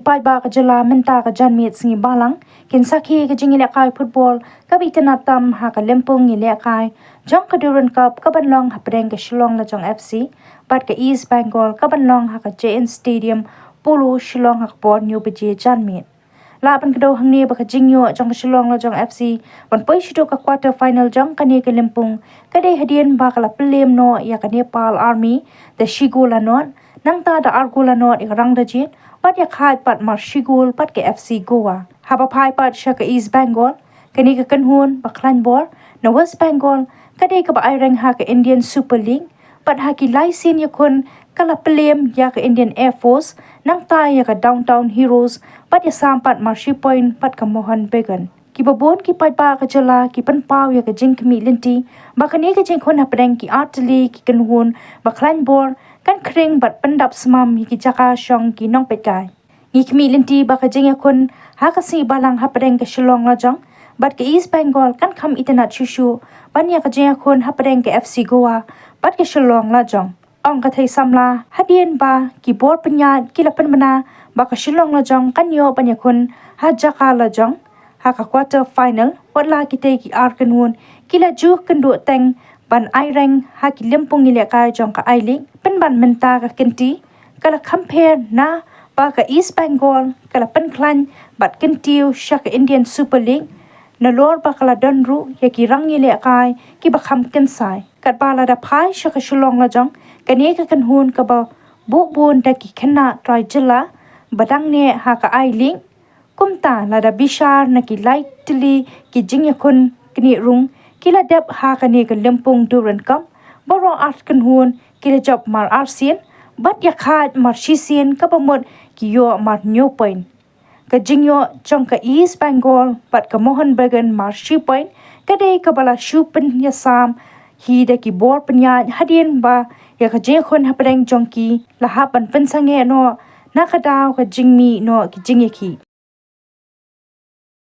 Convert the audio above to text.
pai ba ka jala Mynta ka janmit singi balang kin sakhi ka jingi lekai football ka bitana tam ha ka lempung ngi lekai jong ka Durand Cup ka banlong ha preng ka Shillong Lajong FC pat ka East Bengal ka banlong ha ka JN Stadium polo Shillong ha port new beje janmit laban kedo hangni ba ka jingyo jong ka Shillong Lajong FC ban poi shido ka quarter final jong ka ni ka lempung ka dei hadian ba ka la plem no ya ka Nepal Army the Shigula non nang ta da Argula no ikrang da jin pat ya khat pat mar Shigul pat ke FC Goa haba phai pat sha ka East Bengal kani ka kanhun ba klan bor na West Bengal kadai ka ba ai rang ha ka Indian Super League pat ha ki laisin ya kun kala plem ya ka Indian Air Force nang ta ya ka Downtown Heroes pat ya sampat mar Shi Point pat ka Mohan Began ki babon ki pai ba ka jala ki pan pau ya ka jing kmi linti ba kani ka jing khon ha preng ki artillery ki kanhun ba klan bor kan kring bat pendap semam ki jaka shong ki nong pekai ngi kmi linti ba ka jing ya kun ha ka si balang ha preng ka Shillong Lajong bat ke East Bengal kan kham itana chushu ban ya ka jing ya kun ha preng ka FC Goa bat ke Shillong Lajong ong ka thai samla hadien ba ki bor penya ki la pen bana ba ka Shillong Lajong kan yo ban ya kun ha jaka Lajong ha ka quarter final watla ki te ki ar kanun ki la ju kendu teng ban ai reng ha ki lempung ile ka jong ka ai ling pen ban Mynta ka kenti kala compare na ba ka East Bengal kala pen klan bat kentiu sha ka Indian Super League na lor ba kala donru ya ki rang ile kai ki ba kham ken sai kat ba la da phai sha ka Shillong Lajong kani ka kan hun ka ba bu bun da ki khana try jila badang ne ha ka ai ling kumta la da bishar na ki lightly ki jingya kun kni rung kila dep ha ka ni ka lempung Durand Cup boro art kan hun kila job mar arsian bat ya khat mar shisian ka pamot ki yo mar new point ka jingyo chong ka East Bengal bat ka Mohan Began mar Shi Point ka dei ka bala shu pen ya sam hi de ki bor penya hadien ba ya ka je khon ha preng jong ki la ha pan pen sange no na ka daw ka jingmi no ki jingye ki